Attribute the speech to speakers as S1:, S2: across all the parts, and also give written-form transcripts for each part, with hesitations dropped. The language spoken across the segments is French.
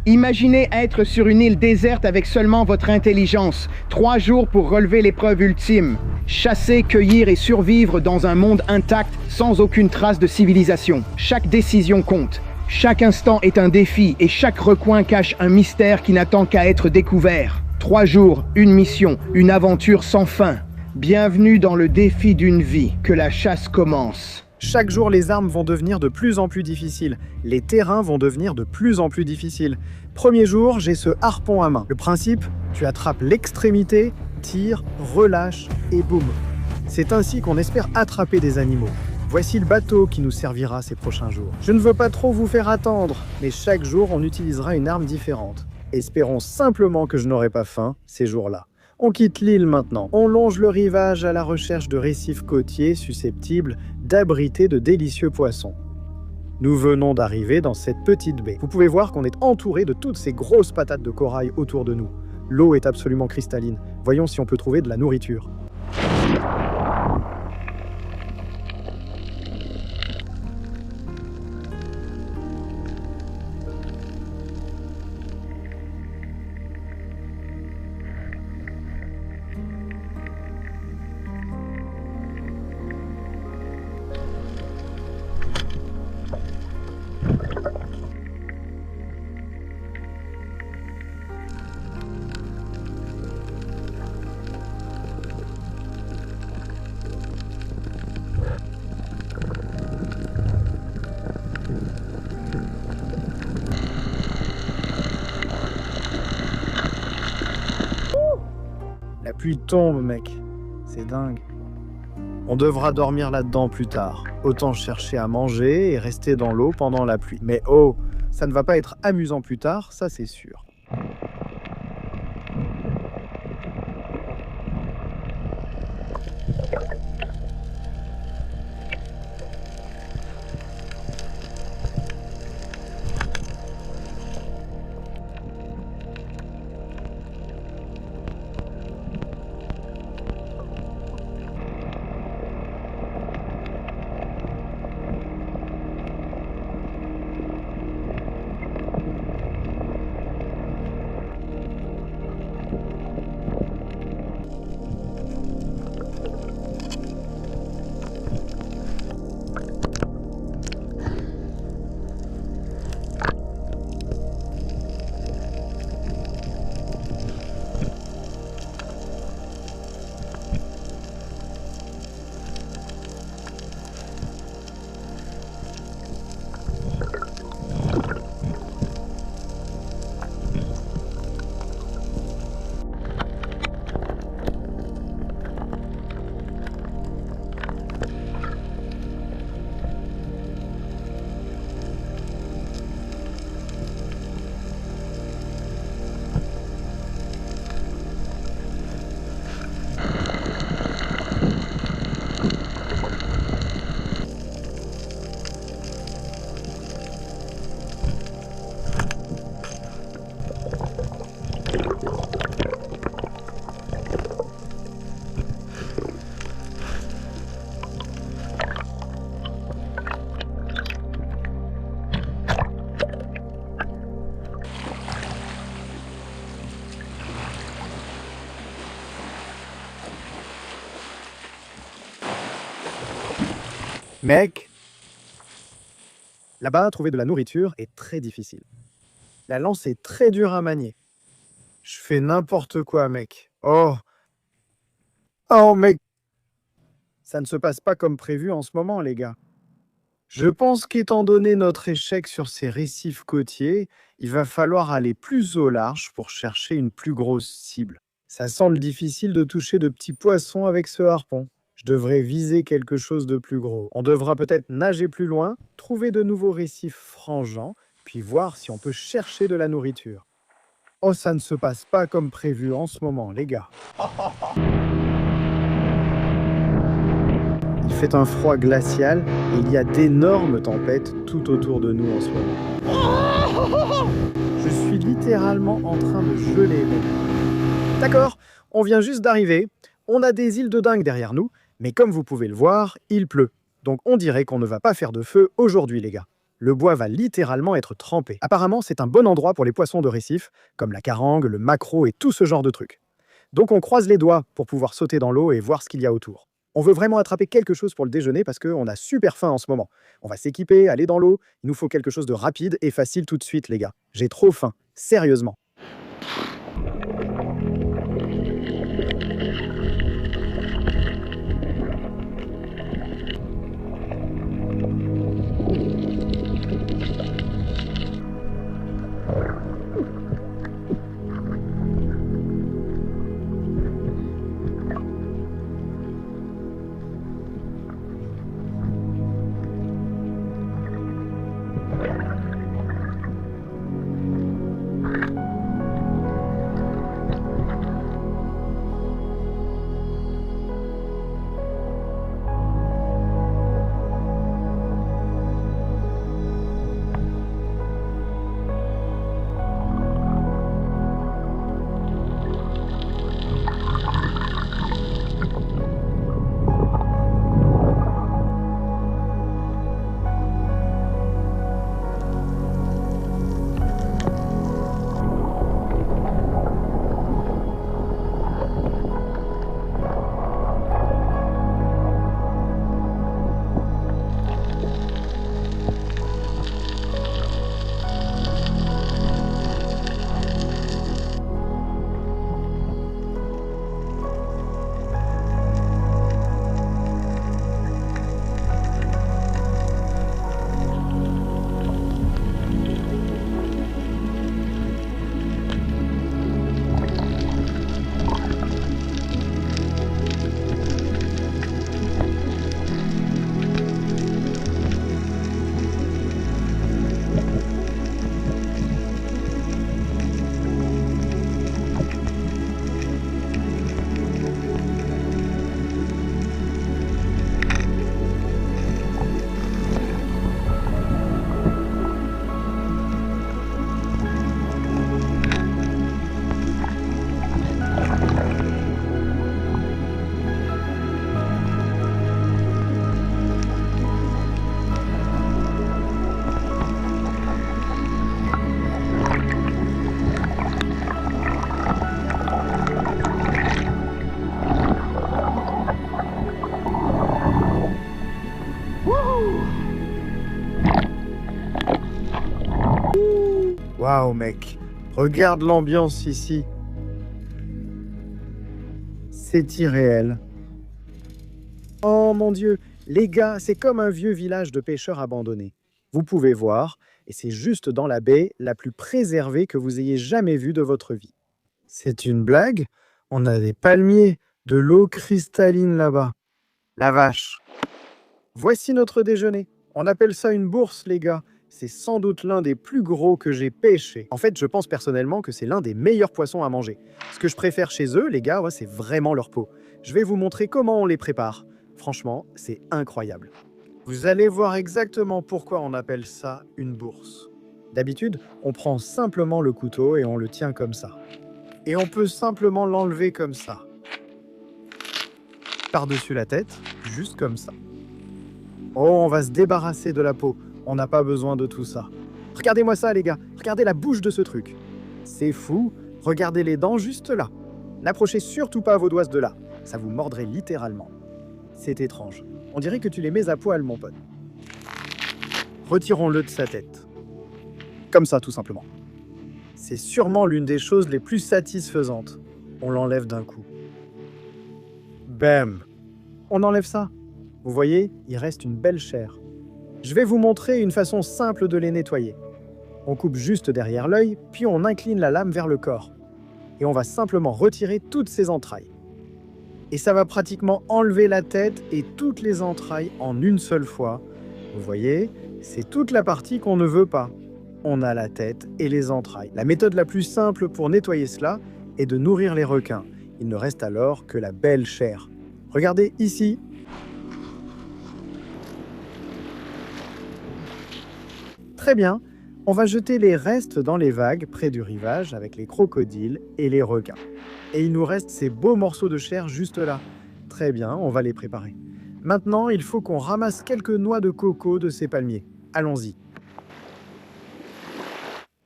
S1: Imaginez être sur une île déserte avec seulement votre intelligence. 3 jours pour relever l'épreuve ultime. Chasser, cueillir et survivre dans un monde intact sans aucune trace de civilisation. Chaque décision compte. Chaque instant est un défi et chaque recoin cache un mystère qui n'attend qu'à être découvert. 3 jours, une mission, une aventure sans fin. Bienvenue dans le défi d'une vie. Que la chasse commence.
S2: Chaque jour, les armes vont devenir de plus en plus difficiles. Les terrains vont devenir de plus en plus difficiles. Premier jour, j'ai ce harpon à main. Le principe, tu attrapes l'extrémité, tires, relâches et boum. C'est ainsi qu'on espère attraper des animaux. Voici le bateau qui nous servira ces prochains jours. Je ne veux pas trop vous faire attendre, mais chaque jour, on utilisera une arme différente. Espérons simplement que je n'aurai pas faim ces jours-là. On quitte l'île maintenant. On longe le rivage à la recherche de récifs côtiers susceptibles d'abriter de délicieux poissons. Nous venons d'arriver dans cette petite baie. Vous pouvez voir qu'on est entouré de toutes ces grosses patates de corail autour de nous. L'eau est absolument cristalline. Voyons si on peut trouver de la nourriture. La pluie tombe, mec. C'est dingue. On devra dormir là-dedans plus tard. Autant chercher à manger et rester dans l'eau pendant la pluie. Mais oh, ça ne va pas être amusant plus tard, ça c'est sûr. Mec, là-bas, trouver de la nourriture est très difficile. La lance est très dure à manier. Je fais n'importe quoi, mec. Oh, mec. Ça ne se passe pas comme prévu en ce moment, les gars. Je pense qu'étant donné notre échec sur ces récifs côtiers, il va falloir aller plus au large pour chercher une plus grosse cible. Ça semble difficile de toucher de petits poissons avec ce harpon. Je devrais viser quelque chose de plus gros. On devra peut-être nager plus loin, trouver de nouveaux récifs frangeants, puis voir si on peut chercher de la nourriture. Oh, ça ne se passe pas comme prévu en ce moment, les gars. Il fait un froid glacial et il y a d'énormes tempêtes tout autour de nous en ce moment. Je suis littéralement en train de geler, mec. D'accord, on vient juste d'arriver. On a des îles de dingue derrière nous, mais comme vous pouvez le voir, il pleut. Donc on dirait qu'on ne va pas faire de feu aujourd'hui, les gars. le bois va littéralement être trempé. Apparemment, c'est un bon endroit pour les poissons de récif, comme la carangue, le maquereau et tout ce genre de trucs. Donc on croise les doigts pour pouvoir sauter dans l'eau et voir ce qu'il y a autour. On veut vraiment attraper quelque chose pour le déjeuner parce qu'on a super faim en ce moment. On va s'équiper, aller dans l'eau, il nous faut quelque chose de rapide et facile tout de suite les gars. J'ai trop faim, sérieusement. Waouh mec, regarde l'ambiance ici. C'est irréel. Oh mon Dieu, les gars, c'est comme un vieux village de pêcheurs abandonné. Vous pouvez voir, et c'est juste dans la baie la plus préservée que vous ayez jamais vue de votre vie. C'est une blague? On a des palmiers, de l'eau cristalline là-bas. La vache. Voici notre déjeuner. On appelle ça une bourse, les gars. C'est sans doute l'un des plus gros que j'ai pêché. En fait, je pense personnellement que c'est l'un des meilleurs poissons à manger. Ce que je préfère chez eux, les gars, ouais, c'est vraiment leur peau. Je vais vous montrer comment on les prépare. Franchement, c'est incroyable. Vous allez voir exactement pourquoi on appelle ça une bourse. D'habitude, on prend simplement le couteau et on le tient comme ça. Et on peut simplement l'enlever comme ça. Par-dessus la tête, juste comme ça. Oh, on va se débarrasser de la peau. On n'a pas besoin de tout ça. Regardez-moi ça, les gars. Regardez la bouche de ce truc. C'est fou. Regardez les dents juste là. N'approchez surtout pas vos doigts de là. Ça vous mordrait littéralement. C'est étrange. On dirait que tu les mets à poil, mon pote. Retirons-le de sa tête. Comme ça, tout simplement. C'est sûrement l'une des choses les plus satisfaisantes. On l'enlève d'un coup. Bam! On enlève ça. Vous voyez, il reste une belle chair. Je vais vous montrer une façon simple de les nettoyer. On coupe juste derrière l'œil, puis on incline la lame vers le corps. Et on va simplement retirer toutes ces entrailles. Et ça va pratiquement enlever la tête et toutes les entrailles en une seule fois. Vous voyez, c'est toute la partie qu'on ne veut pas. On a la tête et les entrailles. La méthode la plus simple pour nettoyer cela est de nourrir les requins. Il ne reste alors que la belle chair. Regardez ici. Très bien, on va jeter les restes dans les vagues près du rivage avec les crocodiles et les requins. Et il nous reste ces beaux morceaux de chair juste là. Très bien, on va les préparer. Maintenant, il faut qu'on ramasse quelques noix de coco de ces palmiers. Allons-y.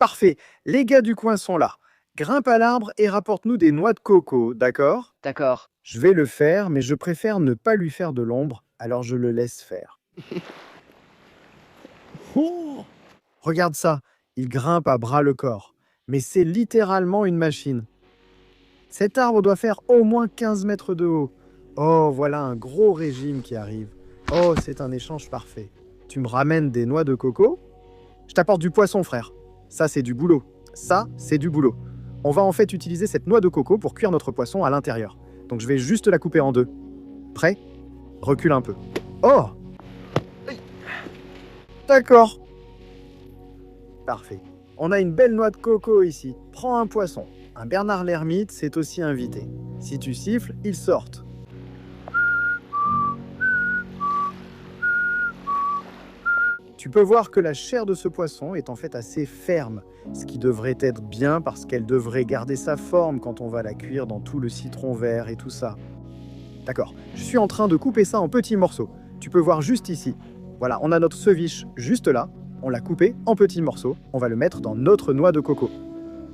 S2: Parfait. Les gars du coin sont là. Grimpe à l'arbre et rapporte-nous des noix de coco, d'accord?
S3: D'accord.
S2: Je vais le faire, mais je préfère ne pas lui faire de l'ombre, alors je le laisse faire. Oh, regarde ça, il grimpe à bras le corps. Mais c'est littéralement une machine. Cet arbre doit faire au moins 15 mètres de haut. Oh, voilà un gros régime qui arrive. Oh, c'est un échange parfait. Tu me ramènes des noix de coco? Je t'apporte du poisson, frère. Ça, c'est du boulot. Ça, c'est du boulot. On va en fait utiliser cette noix de coco pour cuire notre poisson à l'intérieur. Donc je vais juste la couper en deux. Prêt? Recule un peu. Oh! D'accord. Parfait. On a une belle noix de coco ici. Prends un poisson. Un Bernard l'ermite s'est aussi invité. Si tu siffles, ils sortent. Tu peux voir que la chair de ce poisson est en fait assez ferme, ce qui devrait être bien parce qu'elle devrait garder sa forme quand on va la cuire dans tout le citron vert et tout ça. D'accord, je suis en train de couper ça en petits morceaux. Tu peux voir juste ici. Voilà, on a notre ceviche juste là. On l'a coupé en petits morceaux. On va le mettre dans notre noix de coco.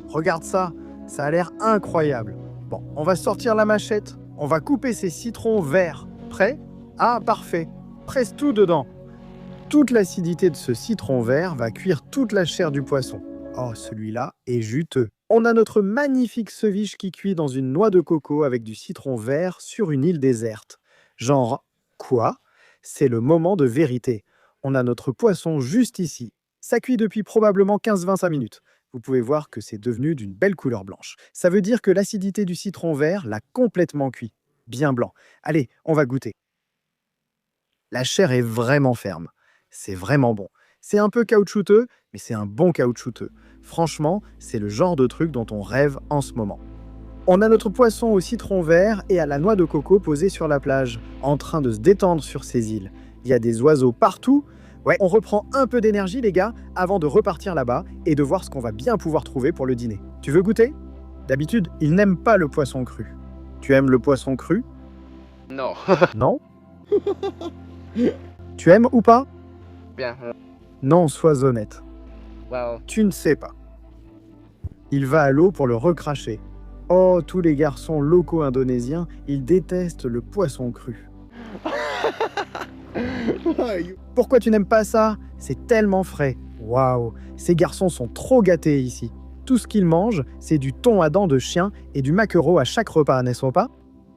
S2: Regarde ça, ça a l'air incroyable. Bon, on va sortir la machette. On va couper ces citrons verts. Prêt? Ah, parfait. Presse tout dedans. Toute l'acidité de ce citron vert va cuire toute la chair du poisson. Oh, celui-là est juteux. On a notre magnifique ceviche qui cuit dans une noix de coco avec du citron vert sur une île déserte. Genre, quoi? C'est le moment de vérité. On a notre poisson juste ici. Ça cuit depuis probablement 15-25 minutes. Vous pouvez voir que c'est devenu d'une belle couleur blanche. Ça veut dire que l'acidité du citron vert l'a complètement cuit. Bien blanc. Allez, on va goûter. La chair est vraiment ferme. C'est vraiment bon. C'est un peu caoutchouteux, mais c'est un bon caoutchouteux. Franchement, c'est le genre de truc dont on rêve en ce moment. On a notre poisson au citron vert et à la noix de coco posée sur la plage, en train de se détendre sur ces îles. Il y a des oiseaux partout. Ouais, on reprend un peu d'énergie, les gars, avant de repartir là-bas et de voir ce qu'on va bien pouvoir trouver pour le dîner. Tu veux goûter? D'habitude, ils n'aiment pas le poisson cru. Tu aimes le poisson cru?
S3: Non.
S2: Non? Tu aimes ou pas?
S3: Bien.
S2: Non, sois honnête.
S3: Well.
S2: Tu ne sais pas. Il va à l'eau pour le recracher. Oh, tous les garçons locaux indonésiens, ils détestent le poisson cru. Pourquoi tu n'aimes pas ça? C'est tellement frais. Waouh, ces garçons sont trop gâtés ici. Tout ce qu'ils mangent, c'est du thon à dents de chien et du maquereau à chaque repas, n'est-ce pas?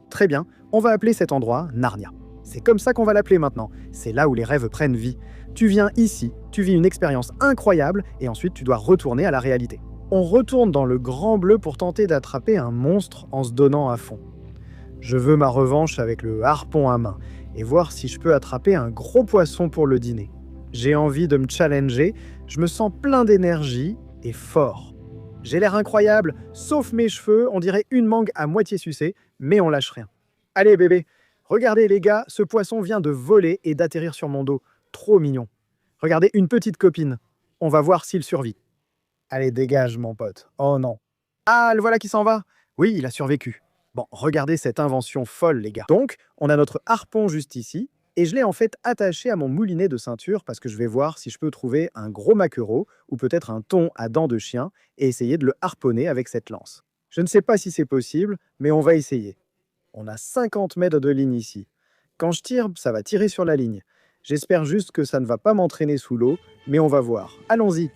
S2: Très bien, on va appeler cet endroit Narnia. C'est comme ça qu'on va l'appeler maintenant. C'est là où les rêves prennent vie. Tu viens ici, tu vis une expérience incroyable et ensuite tu dois retourner à la réalité. On retourne dans le Grand Bleu pour tenter d'attraper un monstre en se donnant à fond. Je veux ma revanche avec le harpon à main et voir si je peux attraper un gros poisson pour le dîner. J'ai envie de me challenger, je me sens plein d'énergie et fort. J'ai l'air incroyable, sauf mes cheveux, on dirait une mangue à moitié sucée, mais on lâche rien. Allez bébé, regardez les gars, ce poisson vient de voler et d'atterrir sur mon dos. Trop mignon. Regardez, une petite copine. On va voir s'il survit. Allez, dégage mon pote. Oh non. Ah, le voilà qui s'en va. Oui, il a survécu. Bon, regardez cette invention folle les gars. Donc, on a notre harpon juste ici, et je l'ai en fait attaché à mon moulinet de ceinture parce que je vais voir si je peux trouver un gros maquereau ou peut-être un thon à dents de chien et essayer de le harponner avec cette lance. Je ne sais pas si c'est possible, mais on va essayer. On a 50 mètres de ligne ici. Quand je tire, ça va tirer sur la ligne. J'espère juste que ça ne va pas m'entraîner sous l'eau, mais on va voir. Allons-y.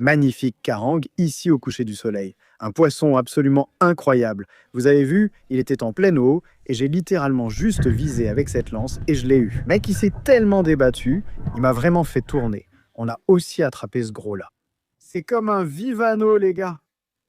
S2: Magnifique carangue ici au coucher du soleil. Un poisson absolument incroyable. Vous avez vu, il était en pleine eau et j'ai littéralement juste visé avec cette lance et je l'ai eu. Mec, il s'est tellement débattu, il m'a vraiment fait tourner. On a aussi attrapé ce gros-là. C'est comme un vivano, les gars.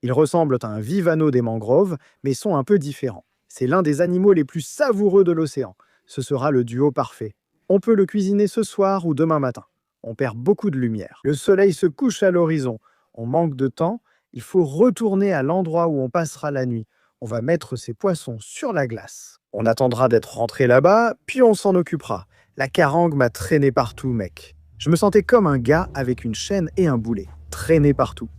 S2: Ils ressemblent à un vivano des mangroves, mais sont un peu différents. C'est l'un des animaux les plus savoureux de l'océan. Ce sera le duo parfait. On peut le cuisiner ce soir ou demain matin. On perd beaucoup de lumière. Le soleil se couche à l'horizon. On manque de temps. Il faut retourner à l'endroit où on passera la nuit. On va mettre ces poissons sur la glace. On attendra d'être rentré là-bas, puis on s'en occupera. La carangue m'a traîné partout, mec. Je me sentais comme un gars avec une chaîne et un boulet. Traîné partout.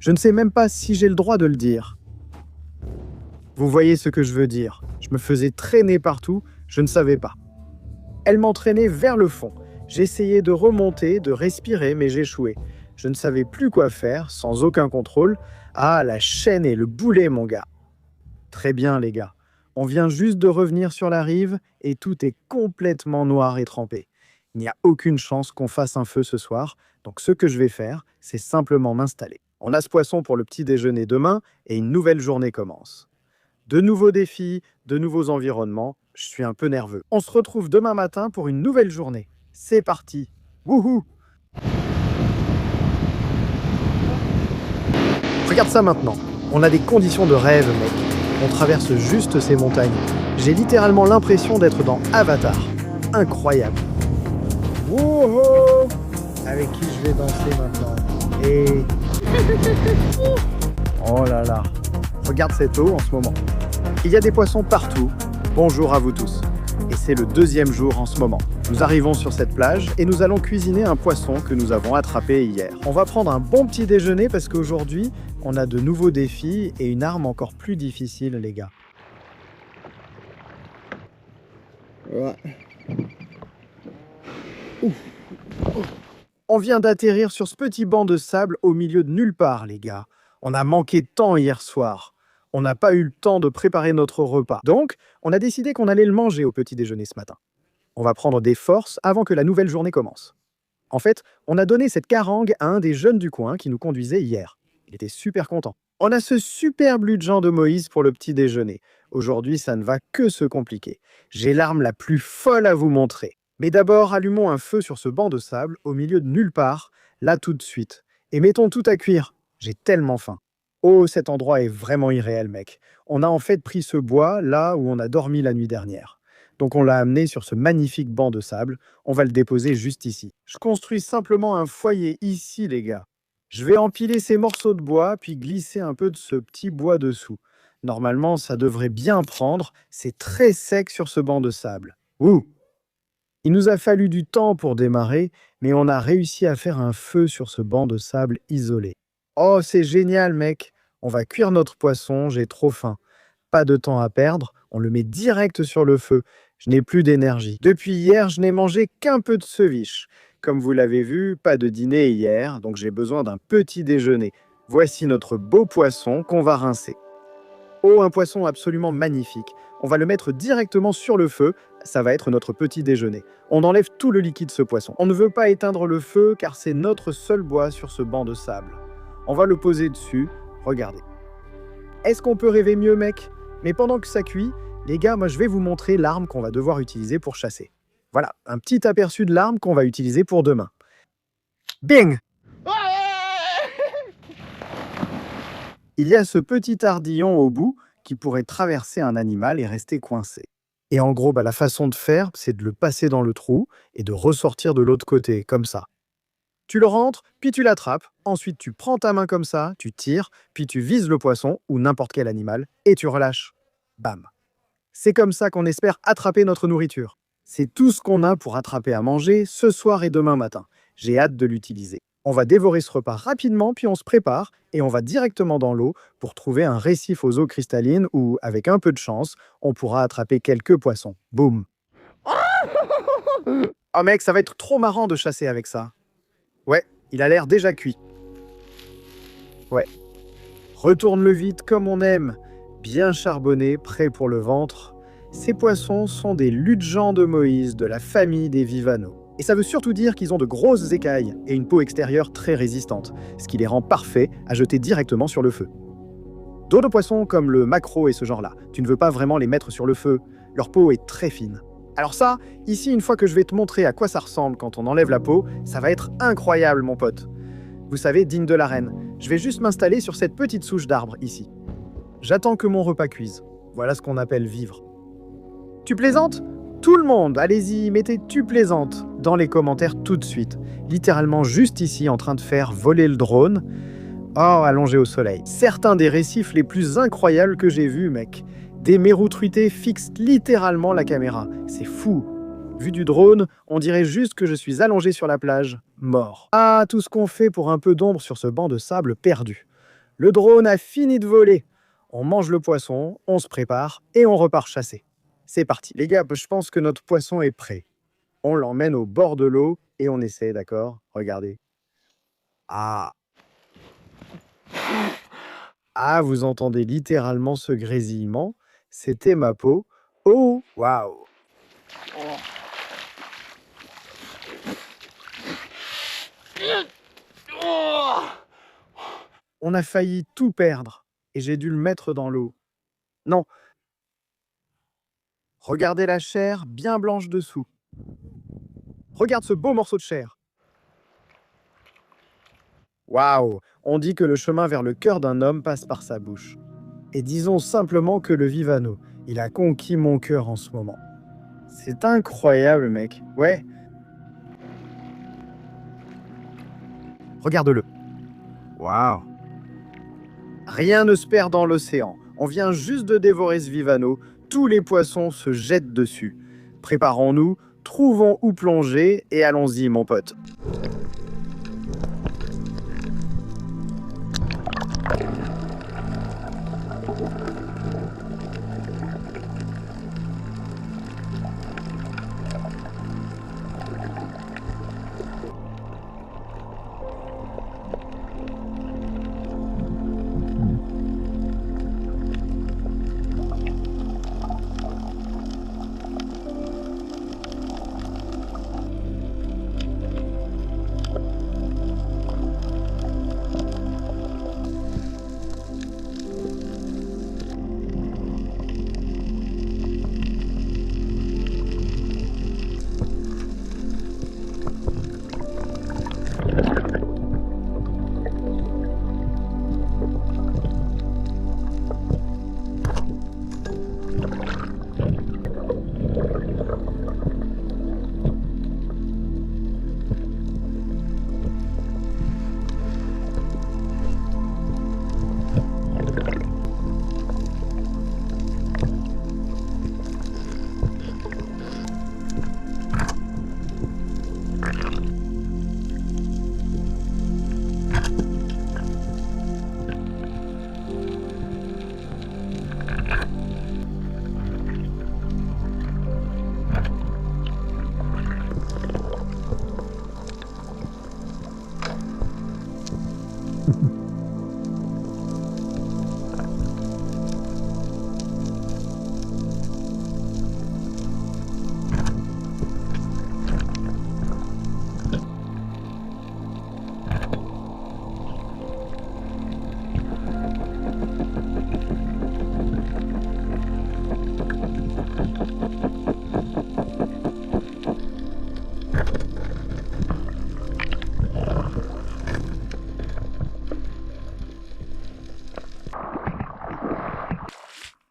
S2: Je ne sais même pas si j'ai le droit de le dire. Vous voyez ce que je veux dire. Je me faisais traîner partout, je ne savais pas. Elle m'entraînait vers le fond. J'essayais de remonter, de respirer, mais j'échouais. Je ne savais plus quoi faire, sans aucun contrôle. Ah, la chaîne et le boulet, mon gars. Très bien, les gars. On vient juste de revenir sur la rive et tout est complètement noir et trempé. Il n'y a aucune chance qu'on fasse un feu ce soir, donc ce que je vais faire, c'est simplement m'installer. On a ce poisson pour le petit déjeuner demain et une nouvelle journée commence. De nouveaux défis, de nouveaux environnements, je suis un peu nerveux. On se retrouve demain matin pour une nouvelle journée. C'est parti. Wouhou! Regarde ça maintenant. On a des conditions de rêve, mec. On traverse juste ces montagnes. J'ai littéralement l'impression d'être dans Avatar. Incroyable. Wouhou! Avec qui je vais danser maintenant? Et... oh là là. Regarde cette eau en ce moment. Il y a des poissons partout. Bonjour à vous tous. Et c'est le deuxième jour en ce moment. Nous arrivons sur cette plage et nous allons cuisiner un poisson que nous avons attrapé hier. On va prendre un bon petit déjeuner parce qu'aujourd'hui, on a de nouveaux défis et une arme encore plus difficile, les gars.
S1: Ouais.
S2: On vient d'atterrir sur ce petit banc de sable au milieu de nulle part, les gars. On a manqué de temps hier soir. On n'a pas eu le temps de préparer notre repas. Donc, on a décidé qu'on allait le manger au petit déjeuner ce matin. On va prendre des forces avant que la nouvelle journée commence. En fait, on a donné cette carangue à un des jeunes du coin qui nous conduisait hier. Il était super content. On a ce superbe lutin de Moïse pour le petit déjeuner. Aujourd'hui, ça ne va que se compliquer. J'ai l'arme la plus folle à vous montrer. Mais d'abord, allumons un feu sur ce banc de sable au milieu de nulle part, là tout de suite. Et mettons tout à cuire. J'ai tellement faim. Oh, cet endroit est vraiment irréel, mec. On a en fait pris ce bois là où on a dormi la nuit dernière. Donc on l'a amené sur ce magnifique banc de sable. On va le déposer juste ici. Je construis simplement un foyer ici, les gars. Je vais empiler ces morceaux de bois, puis glisser un peu de ce petit bois dessous. Normalement, ça devrait bien prendre. C'est très sec sur ce banc de sable. Ouh! Il nous a fallu du temps pour démarrer, mais on a réussi à faire un feu sur ce banc de sable isolé. Oh, c'est génial, mec! On va cuire notre poisson, j'ai trop faim. Pas de temps à perdre, on le met direct sur le feu. Je n'ai plus d'énergie. Depuis hier, je n'ai mangé qu'un peu de ceviche. Comme vous l'avez vu, pas de dîner hier, donc j'ai besoin d'un petit déjeuner. Voici notre beau poisson qu'on va rincer. Oh, un poisson absolument magnifique. On va le mettre directement sur le feu. Ça va être notre petit déjeuner. On enlève tout le liquide de ce poisson. On ne veut pas éteindre le feu car c'est notre seul bois sur ce banc de sable. On va le poser dessus. Regardez. Est-ce qu'on peut rêver mieux, mec? Mais pendant que ça cuit, les gars, moi je vais vous montrer l'arme qu'on va devoir utiliser pour chasser. Voilà, un petit aperçu de l'arme qu'on va utiliser pour demain. Bing! Il y a ce petit ardillon au bout qui pourrait traverser un animal et rester coincé. Et en gros, la façon de faire, c'est de le passer dans le trou et de ressortir de l'autre côté, comme ça. Tu le rentres, puis tu l'attrapes. Ensuite, tu prends ta main comme ça, tu tires, puis tu vises le poisson ou n'importe quel animal et tu relâches. Bam. C'est comme ça qu'on espère attraper notre nourriture. C'est tout ce qu'on a pour attraper à manger ce soir et demain matin. J'ai hâte de l'utiliser. On va dévorer ce repas rapidement, puis on se prépare et on va directement dans l'eau pour trouver un récif aux eaux cristallines où, avec un peu de chance, on pourra attraper quelques poissons. Boum. Oh mec, ça va être trop marrant de chasser avec ça. Ouais, il a l'air déjà cuit. Ouais. Retourne-le vite comme on aime. Bien charbonné, prêt pour le ventre. Ces poissons sont des lutsgens de Moïse de la famille des Vivanos. Et ça veut surtout dire qu'ils ont de grosses écailles et une peau extérieure très résistante, ce qui les rend parfaits à jeter directement sur le feu. D'autres poissons comme le maquereau et ce genre-là, tu ne veux pas vraiment les mettre sur le feu. Leur peau est très fine. Alors ça, ici, une fois que je vais te montrer à quoi ça ressemble quand on enlève la peau, ça va être incroyable, mon pote. Vous savez, digne de la reine, je vais juste m'installer sur cette petite souche d'arbre ici. J'attends que mon repas cuise. Voilà ce qu'on appelle vivre. Tu plaisantes ? Tout le monde, allez-y, mettez « tu plaisantes » dans les commentaires tout de suite. Littéralement juste ici, en train de faire voler le drone. Oh, allongé au soleil. Certains des récifs les plus incroyables que j'ai vus, mec. Des mérous truités fixent littéralement la caméra. C'est fou. Vu du drone, on dirait juste que je suis allongé sur la plage, mort. Ah, tout ce qu'on fait pour un peu d'ombre sur ce banc de sable perdu. Le drone a fini de voler. On mange le poisson, on se prépare et on repart chasser. C'est parti. Les gars, je pense que notre poisson est prêt. On l'emmène au bord de l'eau et on essaie, d'accord ? Regardez. Ah. Ah, vous entendez littéralement ce grésillement ? C'était ma peau. Oh, waouh. On a failli tout perdre et j'ai dû le mettre dans l'eau. Non. Regardez la chair bien blanche dessous. Regarde ce beau morceau de chair. Waouh! On dit que le chemin vers le cœur d'un homme passe par sa bouche. Et disons simplement que le Vivano, il a conquis mon cœur en ce moment. C'est incroyable, mec. Ouais. Regarde-le. Waouh! Rien ne se perd dans l'océan. On vient juste de dévorer ce Vivano. Tous les poissons se jettent dessus. Préparons-nous, trouvons où plonger et allons-y, mon pote.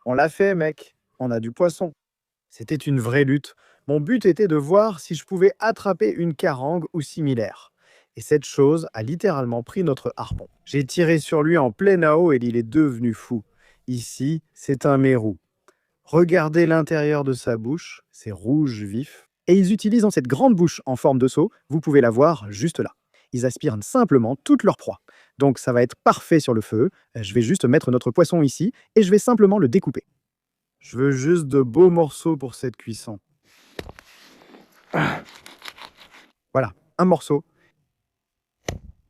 S2: On l'a fait, mec. On a du poisson. C'était une vraie lutte. Mon but était de voir si je pouvais attraper une carangue ou similaire. Et cette chose a littéralement pris notre harpon. J'ai tiré sur lui en plein haut et il est devenu fou. Ici, c'est un mérou. Regardez l'intérieur de sa bouche, c'est rouge vif. Et ils utilisent cette grande bouche en forme de seau, vous pouvez la voir juste là. Ils aspirent simplement toute leur proie. Donc ça va être parfait sur le feu. Je vais juste mettre notre poisson ici et je vais simplement le découper. Je veux juste de beaux morceaux pour cette cuisson. Voilà, un morceau.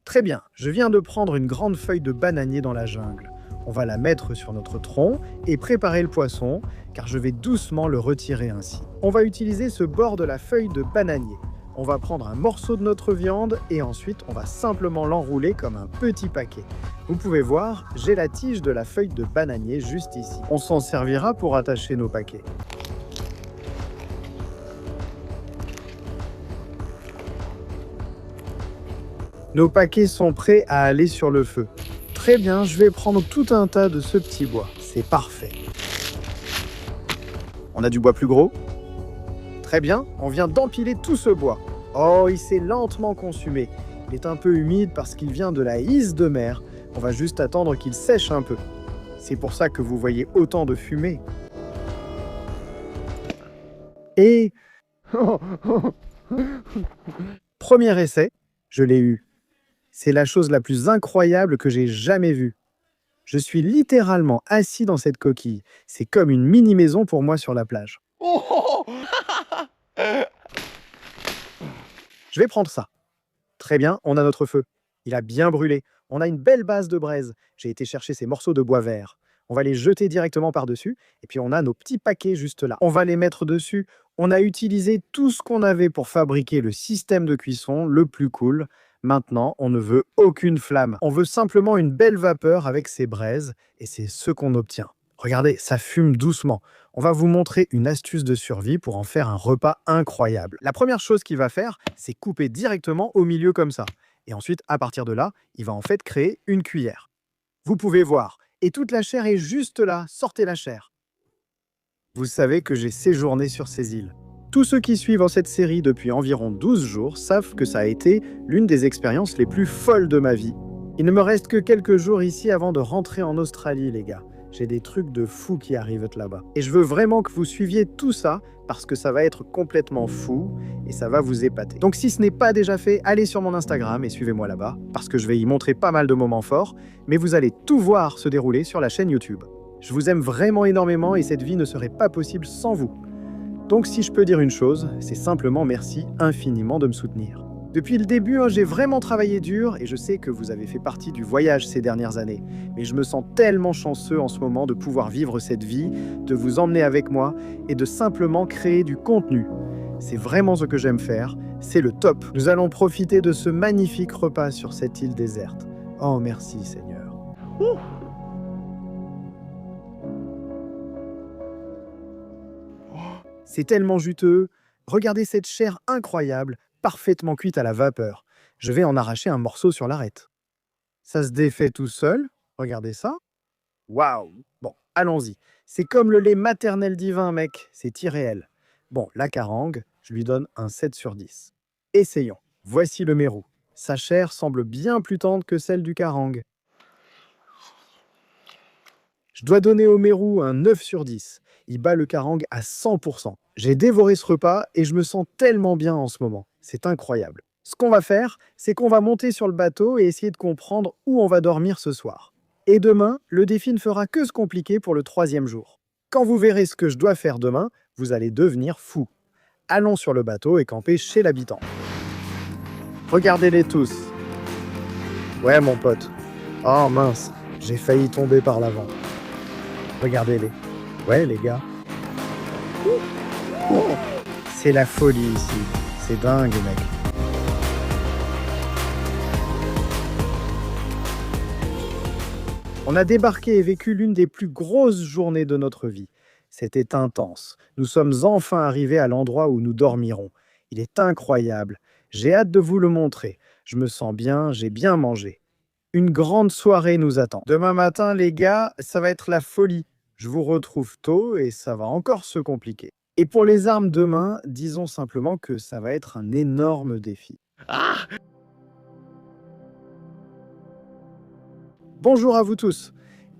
S2: Très bien, je viens de prendre une grande feuille de bananier dans la jungle. On va la mettre sur notre tronc et préparer le poisson, car je vais doucement le retirer ainsi. On va utiliser ce bord de la feuille de bananier. On va prendre un morceau de notre viande et ensuite on va simplement l'enrouler comme un petit paquet. Vous pouvez voir, j'ai la tige de la feuille de bananier juste ici. On s'en servira pour attacher nos paquets. Nos paquets sont prêts à aller sur le feu. Très bien, je vais prendre tout un tas de ce petit bois. C'est parfait. On a du bois plus gros? Très bien, on vient d'empiler tout ce bois. Oh, il s'est lentement consumé. Il est un peu humide parce qu'il vient de la hisse de mer. On va juste attendre qu'il sèche un peu. C'est pour ça que vous voyez autant de fumée. Et... Premier essai, je l'ai eu. C'est la chose la plus incroyable que j'ai jamais vue. Je suis littéralement assis dans cette coquille. C'est comme une mini-maison pour moi sur la plage. Je vais prendre ça. Très bien, on a notre feu. Il a bien brûlé. On a une belle base de braise. J'ai été chercher ces morceaux de bois vert. On va les jeter directement par-dessus. Et puis on a nos petits paquets juste là. On va les mettre dessus. On a utilisé tout ce qu'on avait pour fabriquer le système de cuisson le plus cool. Maintenant, on ne veut aucune flamme. On veut simplement une belle vapeur avec ces braises. Et c'est ce qu'on obtient. Regardez, ça fume doucement. On va vous montrer une astuce de survie pour en faire un repas incroyable. La première chose qu'il va faire, c'est couper directement au milieu comme ça. Et ensuite, à partir de là, il va en fait créer une cuillère. Vous pouvez voir. Et toute la chair est juste là. Sortez la chair. Vous savez que j'ai séjourné sur ces îles. Tous ceux qui suivent cette série depuis environ 12 jours savent que ça a été l'une des expériences les plus folles de ma vie. Il ne me reste que quelques jours ici avant de rentrer en Australie, les gars. J'ai des trucs de fou qui arrivent là-bas. Et je veux vraiment que vous suiviez tout ça parce que ça va être complètement fou et ça va vous épater. Donc si ce n'est pas déjà fait, allez sur mon Instagram et suivez-moi là-bas parce que je vais y montrer pas mal de moments forts, mais vous allez tout voir se dérouler sur la chaîne YouTube. Je vous aime vraiment énormément et cette vie ne serait pas possible sans vous. Donc si je peux dire une chose, c'est simplement merci infiniment de me soutenir. Depuis le début, j'ai vraiment travaillé dur et je sais que vous avez fait partie du voyage ces dernières années. Mais je me sens tellement chanceux en ce moment de pouvoir vivre cette vie, de vous emmener avec moi et de simplement créer du contenu. C'est vraiment ce que j'aime faire, c'est le top. Nous allons profiter de ce magnifique repas sur cette île déserte. Oh merci Seigneur. C'est tellement juteux. Regardez cette chair incroyable, parfaitement cuite à la vapeur. Je vais en arracher un morceau sur l'arête. Ça se défait tout seul. Regardez ça. Waouh! Bon, allons-y. C'est comme le lait maternel divin, mec. C'est irréel. Bon, la carangue, je lui donne un 7 sur 10. Essayons. Voici le mérou. Sa chair semble bien plus tendre que celle du carangue. Je dois donner au mérou un 9 sur 10. Il bat le carangue à 100%. J'ai dévoré ce repas et je me sens tellement bien en ce moment. C'est incroyable. Ce qu'on va faire, c'est qu'on va monter sur le bateau et essayer de comprendre où on va dormir ce soir. Et demain, le défi ne fera que se compliquer pour le 3e jour. Quand vous verrez ce que je dois faire demain, vous allez devenir fou. Allons sur le bateau et camper chez l'habitant. Regardez-les tous. Ouais, mon pote. Oh mince, j'ai failli tomber par l'avant. Regardez-les. Ouais, les gars. C'est la folie ici. C'est dingue, mec. On a débarqué et vécu l'une des plus grosses journées de notre vie. C'était intense. Nous sommes enfin arrivés à l'endroit où nous dormirons. Il est incroyable. J'ai hâte de vous le montrer. Je me sens bien, j'ai bien mangé. Une grande soirée nous attend. Demain matin, les gars, ça va être la folie. Je vous retrouve tôt et ça va encore se compliquer. Et pour les armes de main, disons simplement que ça va être un énorme défi. Bonjour à vous tous.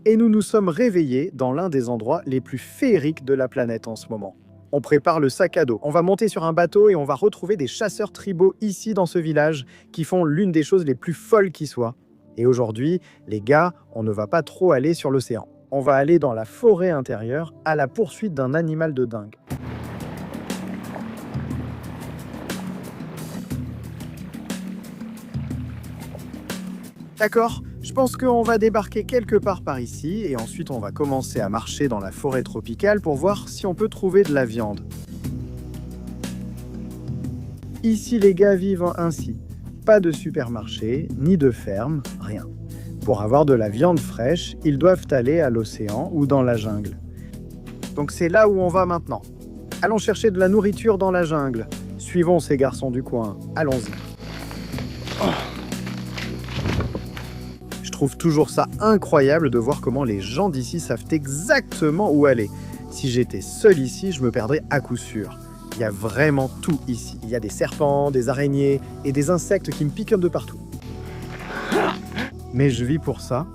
S2: Et nous nous sommes réveillés dans l'un des endroits les plus féeriques de la planète en ce moment. On prépare le sac à dos. On va monter sur un bateau et on va retrouver des chasseurs tribaux ici dans ce village qui font l'une des choses les plus folles qui soient. Et aujourd'hui, les gars, on ne va pas trop aller sur l'océan. On va aller dans la forêt intérieure à la poursuite d'un animal de dingue. D'accord, je pense qu'on va débarquer quelque part par ici et ensuite on va commencer à marcher dans la forêt tropicale pour voir si on peut trouver de la viande. Ici, les gars vivent ainsi. Pas de supermarché, ni de ferme, rien. Pour avoir de la viande fraîche, ils doivent aller à l'océan ou dans la jungle. Donc c'est là où on va maintenant. Allons chercher de la nourriture dans la jungle. Suivons ces garçons du coin. Allons-y. Je trouve toujours ça incroyable de voir comment les gens d'ici savent exactement où aller. Si j'étais seul ici, je me perdrais à coup sûr. Il y a vraiment tout ici. Il y a des serpents, des araignées et des insectes qui me piquent de partout. Mais je vis pour ça.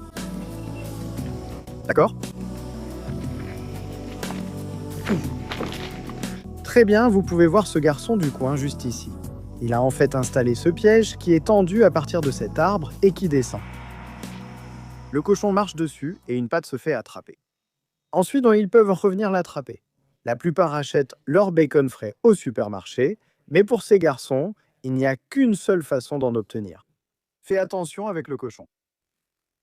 S2: D'accord ? Très bien, vous pouvez voir ce garçon du coin juste ici. Il a en fait installé ce piège qui est tendu à partir de cet arbre et qui descend. Le cochon marche dessus et une patte se fait attraper. Ensuite, ils peuvent revenir l'attraper. La plupart achètent leur bacon frais au supermarché, mais pour ces garçons, il n'y a qu'une seule façon d'en obtenir. Fais attention avec le cochon.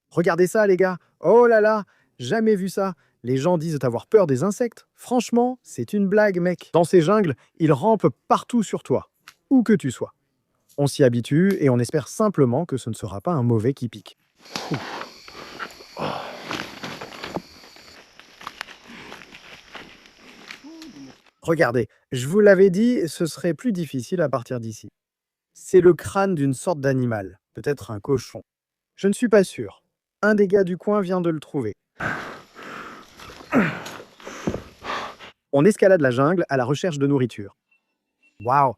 S2: Regardez ça, les gars. Oh là là, jamais vu ça. Les gens disent avoir peur des insectes. Franchement, c'est une blague, mec. Dans ces jungles, ils rampent partout sur toi, où que tu sois. On s'y habitue et on espère simplement que ce ne sera pas un mauvais qui pique. Regardez, je vous l'avais dit, ce serait plus difficile à partir d'ici. C'est le crâne d'une sorte d'animal, peut-être un cochon. Je ne suis pas sûr. Un des gars du coin vient de le trouver. On escalade la jungle à la recherche de nourriture. Waouh!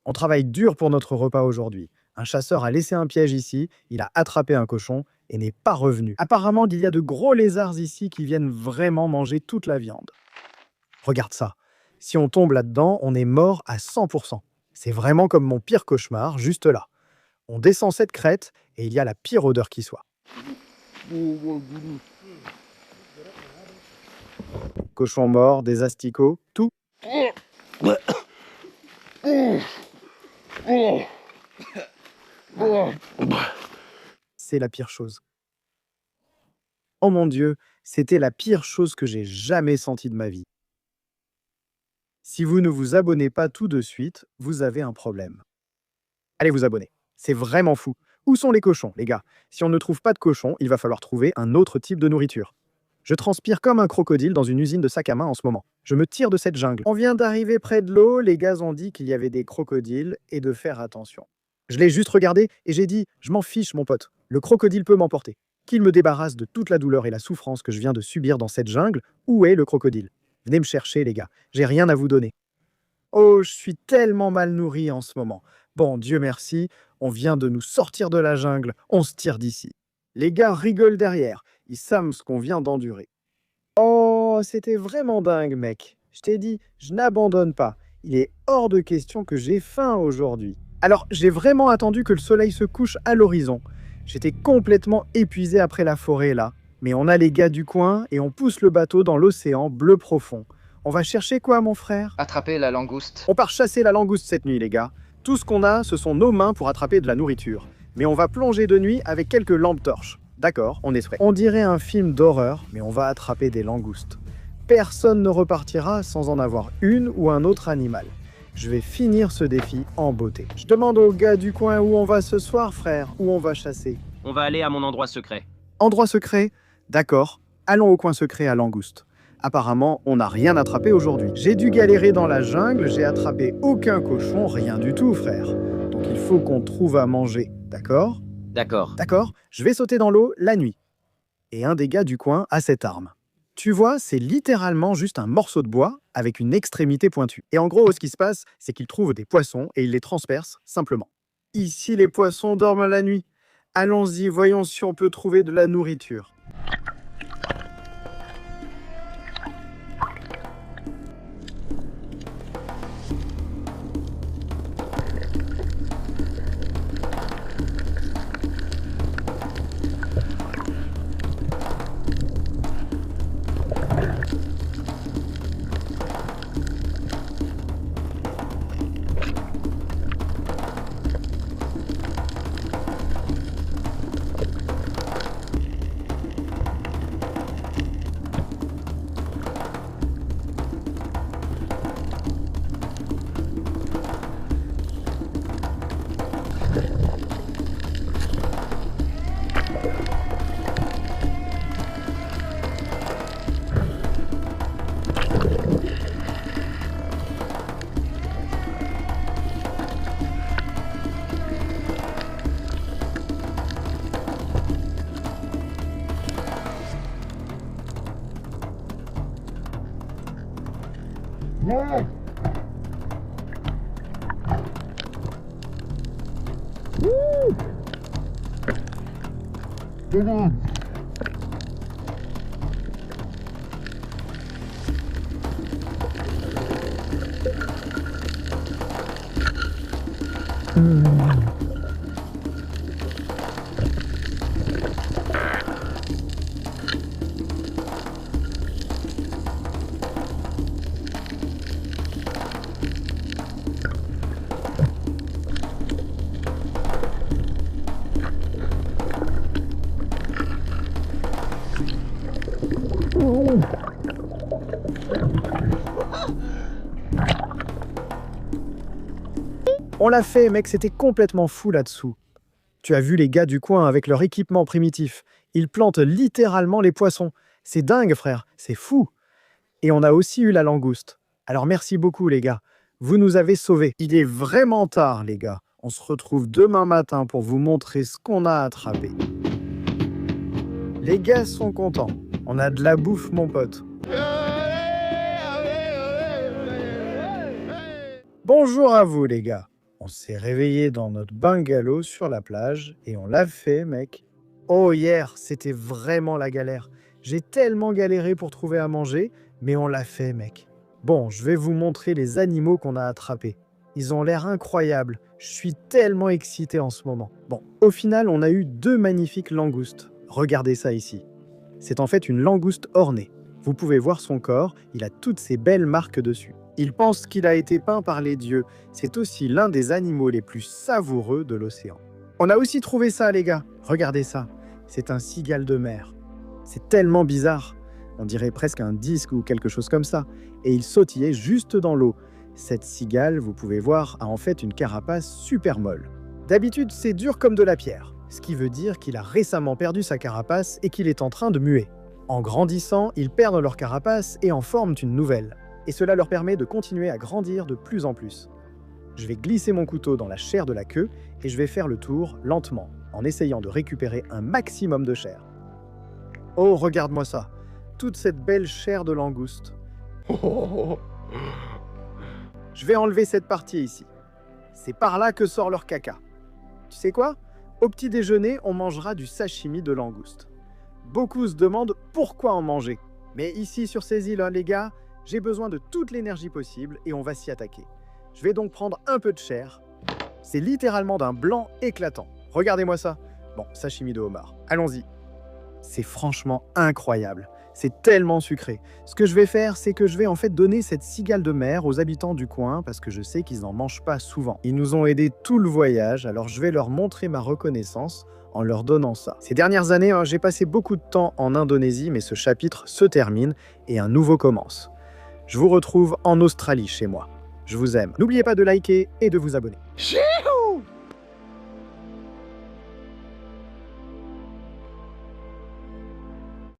S2: On travaille dur pour notre repas aujourd'hui. Un chasseur a laissé un piège ici, il a attrapé un cochon et n'est pas revenu. Apparemment, il y a de gros lézards ici qui viennent vraiment manger toute la viande. Regarde ça. Si on tombe là-dedans, on est mort à 100%. C'est vraiment comme mon pire cauchemar, juste là. On descend cette crête et il y a la pire odeur qui soit. Cochon mort, des asticots, tout. C'est la pire chose. Oh mon Dieu, c'était la pire chose que j'ai jamais sentie de ma vie. Si vous ne vous abonnez pas tout de suite, vous avez un problème. Allez vous abonner. C'est vraiment fou. Où sont les cochons, les gars? Si on ne trouve pas de cochons, il va falloir trouver un autre type de nourriture. Je transpire comme un crocodile dans une usine de sacs à main en ce moment. Je me tire de cette jungle. On vient d'arriver près de l'eau, les gars ont dit qu'il y avait des crocodiles et de faire attention. Je l'ai juste regardé et j'ai dit « Je m'en fiche, mon pote. Le crocodile peut m'emporter. Qu'il me débarrasse de toute la douleur et la souffrance que je viens de subir dans cette jungle. Où est le crocodile? Venez me chercher, les gars. J'ai rien à vous donner. » Oh, je suis tellement mal nourri en ce moment. Bon, Dieu merci, on vient de nous sortir de la jungle, on se tire d'ici. Les gars rigolent derrière, ils savent ce qu'on vient d'endurer. Oh, c'était vraiment dingue, mec. Je t'ai dit, je n'abandonne pas. Il est hors de question que j'ai faim aujourd'hui. Alors, j'ai vraiment attendu que le soleil se couche à l'horizon. J'étais complètement épuisé après la forêt, là. Mais on a les gars du coin et on pousse le bateau dans l'océan bleu profond. On va chercher quoi, mon frère?
S3: Attraper la langouste.
S2: On part chasser la langouste cette nuit, les gars. Tout ce qu'on a, ce sont nos mains pour attraper de la nourriture. Mais on va plonger de nuit avec quelques lampes torches. D'accord, on est prêt. On dirait un film d'horreur, mais on va attraper des langoustes. Personne ne repartira sans en avoir une ou un autre animal. Je vais finir ce défi en beauté. Je demande aux gars du coin où on va ce soir, frère. Où on va chasser?
S4: On va aller à mon endroit secret.
S2: Endroit secret? D'accord. Allons au coin secret à langouste. Apparemment, on n'a rien attrapé aujourd'hui. J'ai dû galérer dans la jungle, j'ai attrapé aucun cochon, rien du tout, frère. Donc il faut qu'on trouve à manger, d'accord?
S4: D'accord.
S2: D'accord, je vais sauter dans l'eau la nuit. Et un des gars du coin a cette arme. Tu vois, c'est littéralement juste un morceau de bois avec une extrémité pointue. Et en gros, ce qui se passe, c'est qu'il trouve des poissons et il les transperce simplement. Ici, les poissons dorment la nuit. Allons-y, voyons si on peut trouver de la nourriture. On l'a fait, mec, c'était complètement fou là-dessous. Tu as vu les gars du coin avec leur équipement primitif. Ils plantent littéralement les poissons. C'est dingue, frère, c'est fou. Et on a aussi eu la langouste. Alors merci beaucoup, les gars. Vous nous avez sauvés. Il est vraiment tard, les gars. On se retrouve demain matin pour vous montrer ce qu'on a attrapé. Les gars sont contents. On a de la bouffe, mon pote. Bonjour à vous, les gars. On s'est réveillé dans notre bungalow sur la plage et on l'a fait, mec. Oh, hier, c'était vraiment la galère. J'ai tellement galéré pour trouver à manger, mais on l'a fait, mec. Bon, je vais vous montrer les animaux qu'on a attrapés. Ils ont l'air incroyables. Je suis tellement excité en ce moment. Bon, au final, on a eu 2 magnifiques langoustes. Regardez ça ici. C'est en fait une langouste ornée. Vous pouvez voir son corps, il a toutes ces belles marques dessus. Il pense qu'il a été peint par les dieux. C'est aussi l'un des animaux les plus savoureux de l'océan. On a aussi trouvé ça, les gars. Regardez ça. C'est un cigale de mer. C'est tellement bizarre. On dirait presque un disque ou quelque chose comme ça. Et il sautillait juste dans l'eau. Cette cigale, vous pouvez voir, a en fait une carapace super molle. D'habitude, c'est dur comme de la pierre. Ce qui veut dire qu'il a récemment perdu sa carapace et qu'il est en train de muer. En grandissant, ils perdent leur carapace et en forment une nouvelle. Et cela leur permet de continuer à grandir de plus en plus. Je vais glisser mon couteau dans la chair de la queue et je vais faire le tour lentement, en essayant de récupérer un maximum de chair. Oh, regarde-moi ça, toute cette belle chair de langouste. Je vais enlever cette partie ici. C'est par là que sort leur caca. Tu sais quoi? Au petit déjeuner, on mangera du sashimi de langouste. Beaucoup se demandent pourquoi en manger. Mais ici, sur ces îles, les gars, j'ai besoin de toute l'énergie possible et on va s'y attaquer. Je vais donc prendre un peu de chair. C'est littéralement d'un blanc éclatant. Regardez-moi ça. Bon, sashimi de homard. Allons-y. C'est franchement incroyable. C'est tellement sucré. Ce que je vais faire, c'est que je vais en fait donner cette cigale de mer aux habitants du coin parce que je sais qu'ils n'en mangent pas souvent. Ils nous ont aidés tout le voyage, alors je vais leur montrer ma reconnaissance en leur donnant ça. Ces dernières années, j'ai passé beaucoup de temps en Indonésie, mais ce chapitre se termine et un nouveau commence. Je vous retrouve en Australie chez moi. Je vous aime. N'oubliez pas de liker et de vous abonner.